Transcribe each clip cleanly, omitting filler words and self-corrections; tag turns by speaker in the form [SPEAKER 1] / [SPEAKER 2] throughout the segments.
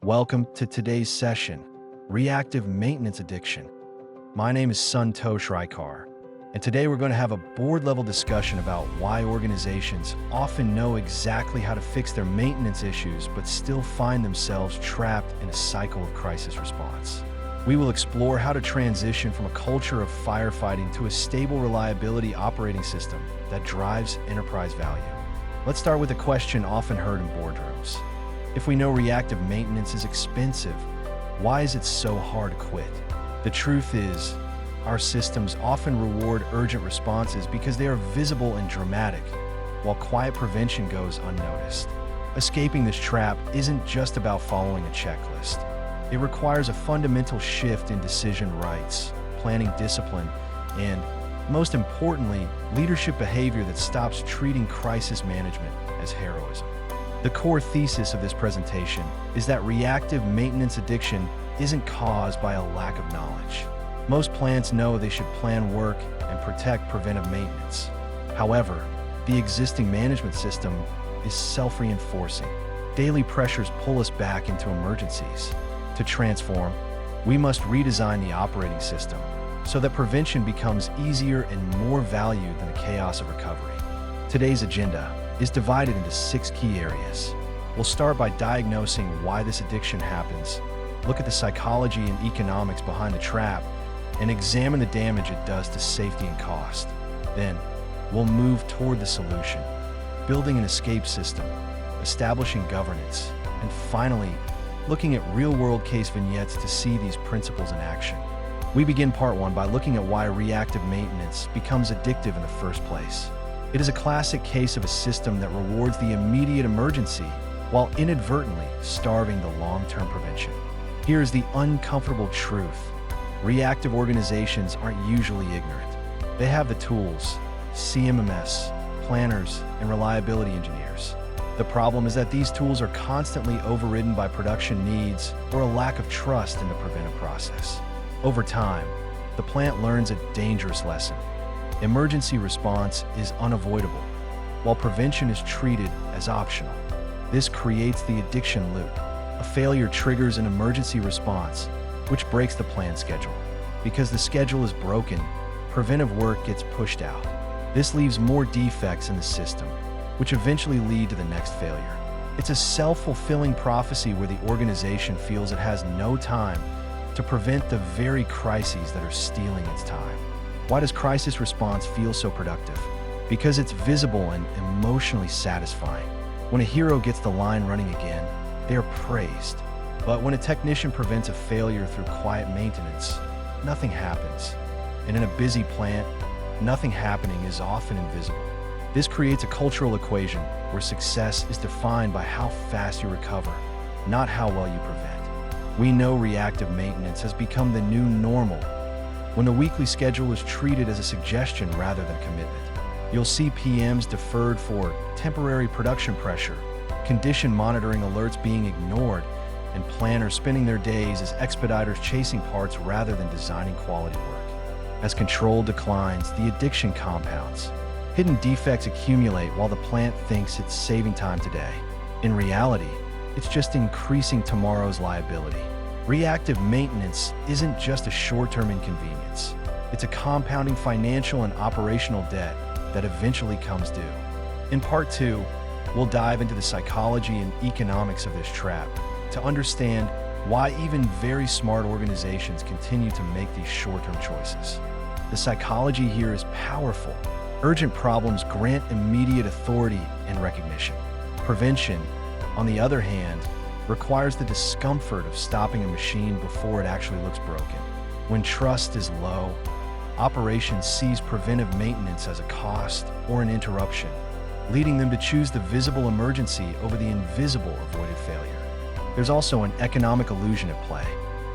[SPEAKER 1] Welcome to today's session, Reactive Maintenance Addiction. My name is Santosh Raikar, and today we're going to have a board-level discussion about why organizations often know exactly how to fix their maintenance issues but still find themselves trapped in a cycle of crisis response. We will explore how to transition from a culture of firefighting to a stable reliability operating system that drives enterprise value. Let's start with a question often heard in boardrooms. If we know reactive maintenance is expensive, why is it so hard to quit? The truth is, our systems often reward urgent responses because they are visible and dramatic, while quiet prevention goes unnoticed. Escaping this trap isn't just about following a checklist. It requires a fundamental shift in decision rights, planning discipline, and, most importantly, leadership behavior that stops treating crisis management as heroism. The core thesis of this presentation is that reactive maintenance addiction isn't caused by a lack of knowledge. Most plants know they should plan work and protect preventive maintenance. However, the existing management system is self-reinforcing. Daily pressures pull us back into emergencies. To transform, we must redesign the operating system so that prevention becomes easier and more valued than the chaos of recovery. Today's agenda is divided into 6 key areas. We'll start by diagnosing why this addiction happens, look at the psychology and economics behind the trap, and examine the damage it does to safety and cost. Then, we'll move toward the solution, building an escape system, establishing governance, and finally, looking at real-world case vignettes to see these principles in action. We begin part 1 by looking at why reactive maintenance becomes addictive in the first place. It is a classic case of a system that rewards the immediate emergency while inadvertently starving the long-term prevention. Here is the uncomfortable truth. Reactive organizations aren't usually ignorant. They have the tools, CMMS, planners, and reliability engineers. The problem is that these tools are constantly overridden by production needs or a lack of trust in the preventive process. Over time, the plant learns a dangerous lesson. Emergency response is unavoidable, while prevention is treated as optional. This creates the addiction loop. A failure triggers an emergency response, which breaks the planned schedule. Because the schedule is broken, preventive work gets pushed out. This leaves more defects in the system, which eventually lead to the next failure. It's a self-fulfilling prophecy where the organization feels it has no time to prevent the very crises that are stealing its time. Why does crisis response feel so productive? Because it's visible and emotionally satisfying. When a hero gets the line running again, they are praised. But when a technician prevents a failure through quiet maintenance, nothing happens. And in a busy plant, nothing happening is often invisible. This creates a cultural equation where success is defined by how fast you recover, not how well you prevent. We know reactive maintenance has become the new normal when the weekly schedule is treated as a suggestion rather than commitment. You'll see PMs deferred for temporary production pressure, condition monitoring alerts being ignored, and planners spending their days as expediters chasing parts rather than designing quality work. As control declines, the addiction compounds. Hidden defects accumulate while the plant thinks it's saving time today. In reality, it's just increasing tomorrow's liability. Reactive maintenance isn't just a short-term inconvenience. It's a compounding financial and operational debt that eventually comes due. In part 2, we'll dive into the psychology and economics of this trap to understand why even very smart organizations continue to make these short-term choices. The psychology here is powerful. Urgent problems grant immediate authority and recognition. Prevention, on the other hand, requires the discomfort of stopping a machine before it actually looks broken. When trust is low, operations sees preventive maintenance as a cost or an interruption, leading them to choose the visible emergency over the invisible avoided failure. There's also an economic illusion at play.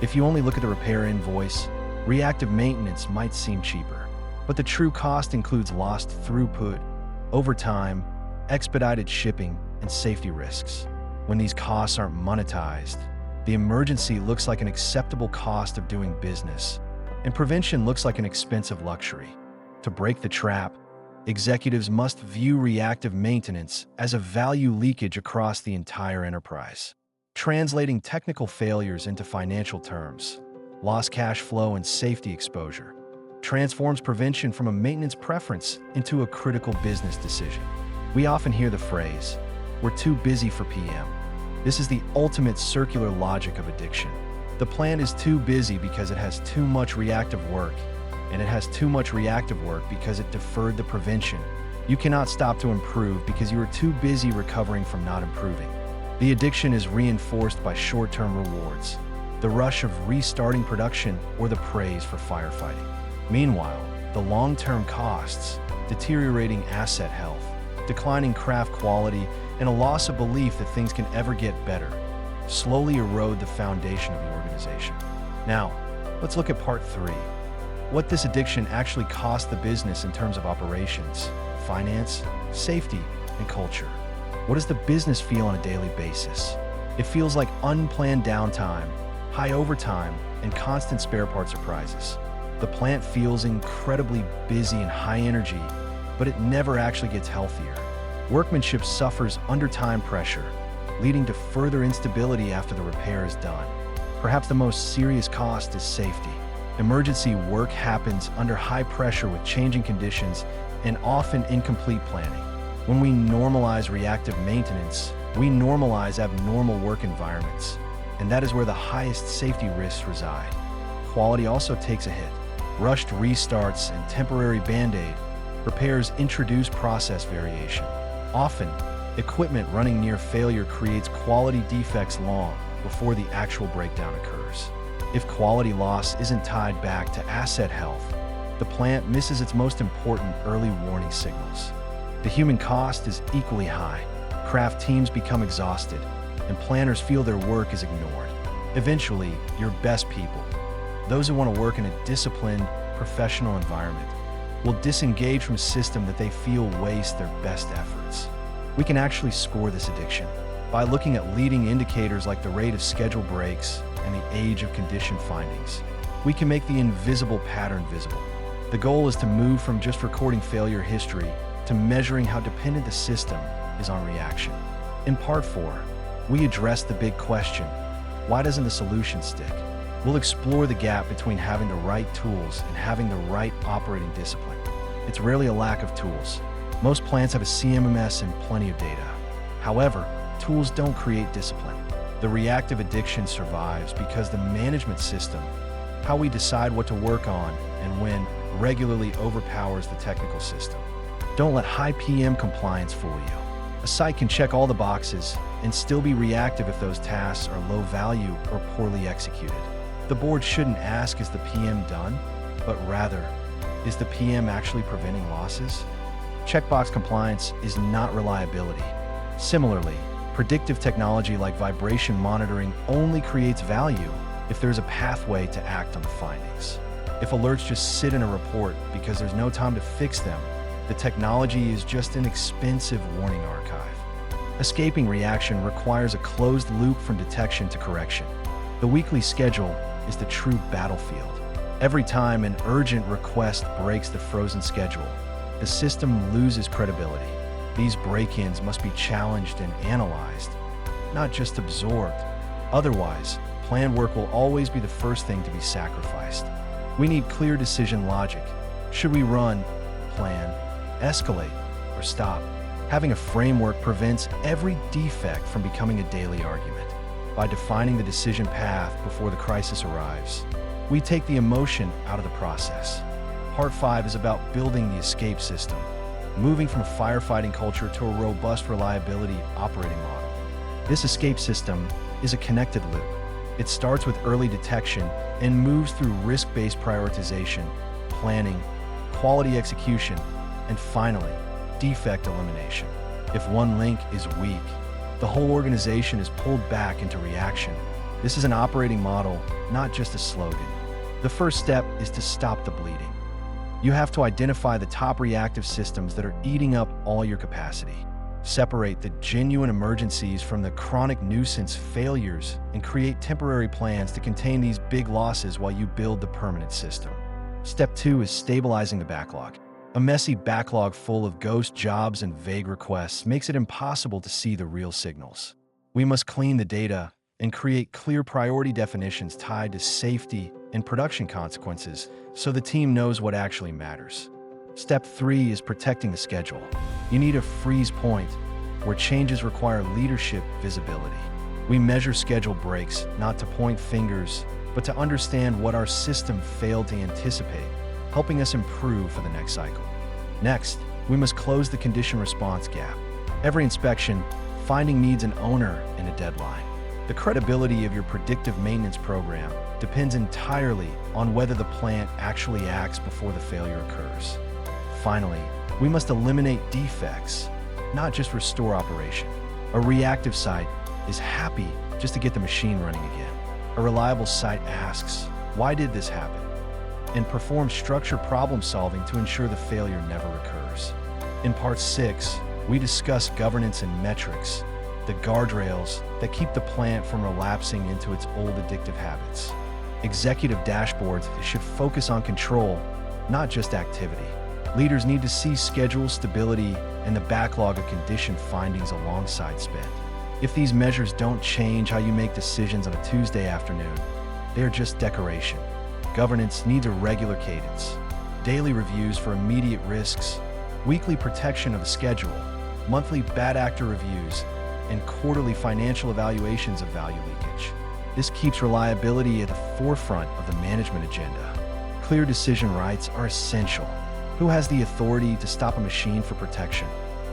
[SPEAKER 1] If you only look at the repair invoice, reactive maintenance might seem cheaper, but the true cost includes lost throughput, overtime, expedited shipping, and safety risks. When these costs aren't monetized, the emergency looks like an acceptable cost of doing business, and prevention looks like an expensive luxury. To break the trap, executives must view reactive maintenance as a value leakage across the entire enterprise. translating technical failures into financial terms, lost cash flow and safety exposure, transforms prevention from a maintenance preference into a critical business decision. We often hear the phrase, "We're too busy for PM." This is the ultimate circular logic of addiction. The plant is too busy because it has too much reactive work, and it has too much reactive work because it deferred the prevention. You cannot stop to improve because you are too busy recovering from not improving. The addiction is reinforced by short-term rewards, the rush of restarting production or the praise for firefighting. Meanwhile, the long-term costs, deteriorating asset health, declining craft quality, and a loss of belief that things can ever get better, slowly erode the foundation of the organization. Now, let's look at part 3. What this addiction actually costs the business in terms of operations, finance, safety, and culture. What does the business feel on a daily basis? It feels like unplanned downtime, high overtime, and constant spare part surprises. The plant feels incredibly busy and high energy, but it never actually gets healthier. Workmanship suffers under time pressure, leading to further instability after the repair is done. Perhaps the most serious cost is safety. Emergency work happens under high pressure with changing conditions and often incomplete planning. When we normalize reactive maintenance, we normalize abnormal work environments, and that is where the highest safety risks reside. Quality also takes a hit. Rushed restarts and temporary band-aid repairs introduce process variation. Often, equipment running near failure creates quality defects long before the actual breakdown occurs. If quality loss isn't tied back to asset health, the plant misses its most important early warning signals. The human cost is equally high. Craft teams become exhausted, and planners feel their work is ignored. Eventually, your best people, those who want to work in a disciplined, professional environment, will disengage from a system that they feel wastes their best efforts. We can actually score this addiction by looking at leading indicators like the rate of schedule breaks and the age of condition findings. We can make the invisible pattern visible. The goal is to move from just recording failure history to measuring how dependent the system is on reaction. In part 4, we address the big question, why doesn't the solution stick? We'll explore the gap between having the right tools and having the right operating discipline. It's rarely a lack of tools. Most plants have a CMMS and plenty of data. However, tools don't create discipline. The reactive addiction survives because the management system, how we decide what to work on and when, regularly overpowers the technical system. Don't let high PM compliance fool you. A site can check all the boxes and still be reactive if those tasks are low value or poorly executed. The board shouldn't ask, is the PM done? But rather, is the PM actually preventing losses? Checkbox compliance is not reliability. Similarly, predictive technology like vibration monitoring only creates value if there's a pathway to act on the findings. If alerts just sit in a report because there's no time to fix them, the technology is just an expensive warning archive. Escaping reaction requires a closed loop from detection to correction. The weekly schedule is the true battlefield. Every time an urgent request breaks the frozen schedule, the system loses credibility. These break-ins must be challenged and analyzed, not just absorbed. Otherwise, planned work will always be the first thing to be sacrificed. We need clear decision logic. Should we run, plan, escalate, or stop? Having a framework prevents every defect from becoming a daily argument. By defining the decision path before the crisis arrives, we take the emotion out of the process. Part 5 is about building the escape system, moving from a firefighting culture to a robust reliability operating model. This escape system is a connected loop. It starts with early detection and moves through risk-based prioritization, planning, quality execution, and finally, defect elimination. If one link is weak, the whole organization is pulled back into reaction. This is an operating model, not just a slogan. The first step is to stop the bleeding. You have to identify the top reactive systems that are eating up all your capacity. Separate the genuine emergencies from the chronic nuisance failures and create temporary plans to contain these big losses while you build the permanent system. Step 2 is stabilizing the backlog. A messy backlog full of ghost jobs and vague requests makes it impossible to see the real signals. We must clean the data, and create clear priority definitions tied to safety and production consequences so the team knows what actually matters. Step 3 is protecting the schedule. You need a freeze point where changes require leadership visibility. We measure schedule breaks not to point fingers, but to understand what our system failed to anticipate, helping us improve for the next cycle. Next, we must close the condition response gap. Every inspection, finding needs an owner and a deadline. The credibility of your predictive maintenance program depends entirely on whether the plant actually acts before the failure occurs. Finally, we must eliminate defects, not just restore operation. A reactive site is happy just to get the machine running again. A reliable site asks, why did this happen? And performs structured problem solving to ensure the failure never recurs. In Part 6, we discuss governance and metrics, the guardrails that keep the plant from relapsing into its old addictive habits. Executive dashboards should focus on control, not just activity. Leaders need to see schedule stability and the backlog of condition findings alongside spend. If these measures don't change how you make decisions on a Tuesday afternoon, they're just decoration. Governance needs a regular cadence. Daily reviews for immediate risks, weekly protection of the schedule, monthly bad actor reviews, and quarterly financial evaluations of value leakage. This keeps reliability at the forefront of the management agenda. Clear decision rights are essential. Who has the authority to stop a machine for protection?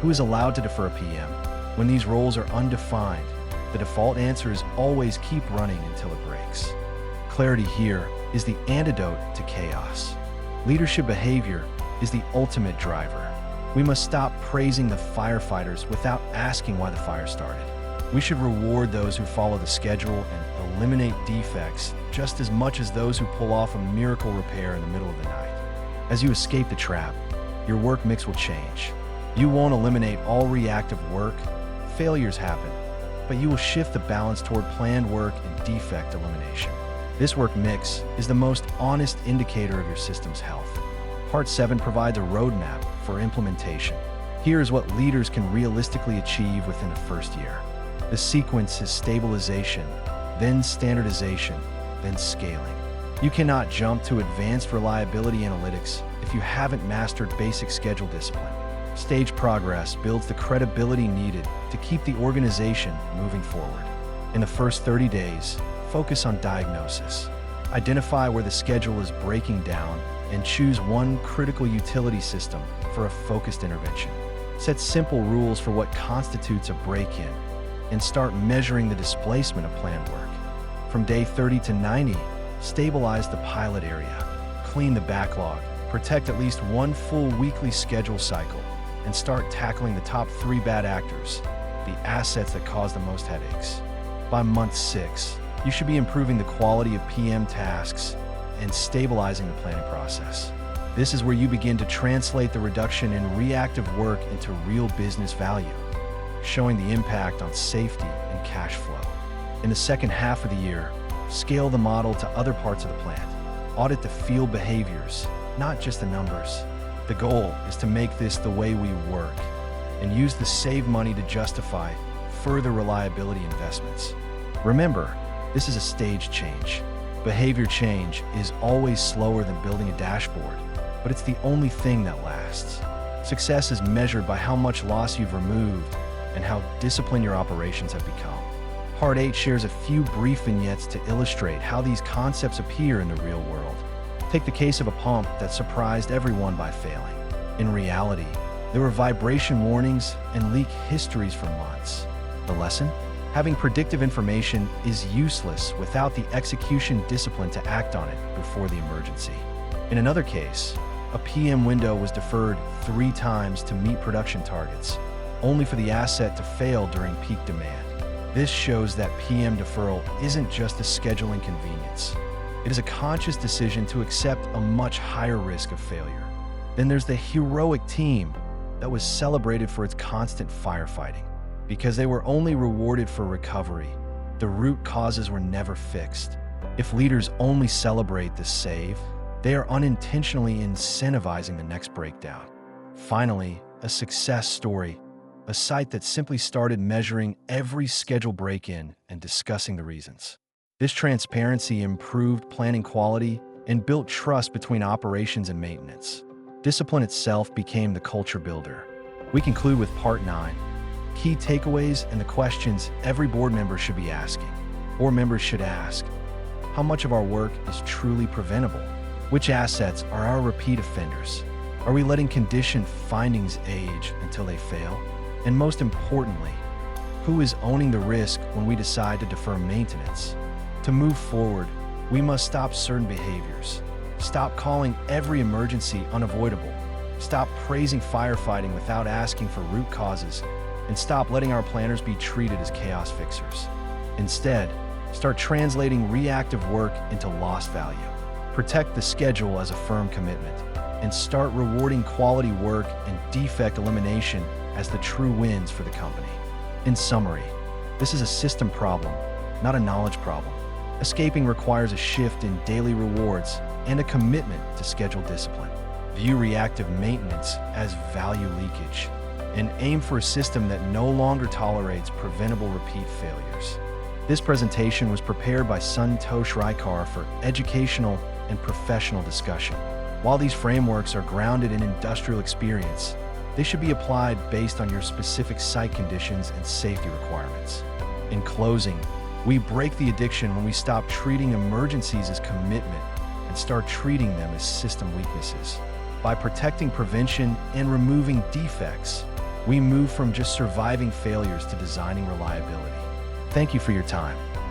[SPEAKER 1] Who is allowed to defer a PM? When these roles are undefined, the default answer is always keep running until it breaks. Clarity here is the antidote to chaos. Leadership behavior is the ultimate driver. We must stop praising the firefighters without asking why the fire started. We should reward those who follow the schedule and eliminate defects just as much as those who pull off a miracle repair in the middle of the night. As you escape the trap, your work mix will change. You won't eliminate all reactive work. Failures happen, but you will shift the balance toward planned work and defect elimination. This work mix is the most honest indicator of your system's health. Part 7 provides a roadmap for implementation. Here is what leaders can realistically achieve within the first year. The sequence is stabilization, then standardization, then scaling. You cannot jump to advanced reliability analytics if you haven't mastered basic schedule discipline. Stage progress builds the credibility needed to keep the organization moving forward. In the first 30 days, focus on diagnosis. Identify where the schedule is breaking down and choose one critical utility system for a focused intervention. Set simple rules for what constitutes a break-in and start measuring the displacement of planned work. From day 30 to 90, stabilize the pilot area, clean the backlog, protect at least one full weekly schedule cycle, and start tackling the top 3 bad actors, the assets that cause the most headaches. By month 6, you should be improving the quality of PM tasks and stabilizing the planning process. This is where you begin to translate the reduction in reactive work into real business value, showing the impact on safety and cash flow. In the second half of the year, scale the model to other parts of the plant. Audit the field behaviors, not just the numbers. The goal is to make this the way we work and use the saved money to justify further reliability investments. Remember, this is a stage change. Behavior change is always slower than building a dashboard, but it's the only thing that lasts. Success is measured by how much loss you've removed and how disciplined your operations have become. Part 8 shares a few brief vignettes to illustrate how these concepts appear in the real world. Take the case of a pump that surprised everyone by failing. In reality, there were vibration warnings and leak histories for months. The lesson? Having predictive information is useless without the execution discipline to act on it before the emergency. In another case, a PM window was deferred 3 times to meet production targets, only for the asset to fail during peak demand. This shows that PM deferral isn't just a schedule inconvenience. It is a conscious decision to accept a much higher risk of failure. Then there's the heroic team that was celebrated for its constant firefighting. Because they were only rewarded for recovery, the root causes were never fixed. If leaders only celebrate the save, they are unintentionally incentivizing the next breakdown. Finally, a success story. a site that simply started measuring every scheduled break-in and discussing the reasons. This transparency improved planning quality and built trust between operations and maintenance. Discipline itself became the culture builder. We conclude with Part 9, key takeaways and the questions every board member should be asking. Board members should ask, how much of our work is truly preventable? Which assets are our repeat offenders? Are we letting condition findings age until they fail? And most importantly, who is owning the risk when we decide to defer maintenance? To move forward, we must stop certain behaviors. Stop calling every emergency unavoidable. Stop praising firefighting without asking for root causes. And stop letting our planners be treated as chaos fixers. Instead, start translating reactive work into lost value. Protect the schedule as a firm commitment, and start rewarding quality work and defect elimination as the true wins for the company. In summary, this is a system problem, not a knowledge problem. Escaping requires a shift in daily rewards and a commitment to schedule discipline. View reactive maintenance as value leakage, and aim for a system that no longer tolerates preventable repeat failures. This presentation was prepared by Santosh Raikar for educational and professional discussion. While these frameworks are grounded in industrial experience, they should be applied based on your specific site conditions and safety requirements. In closing, we break the addiction when we stop treating emergencies as commitment and start treating them as system weaknesses. By protecting prevention and removing defects, we move from just surviving failures to designing reliability. Thank you for your time.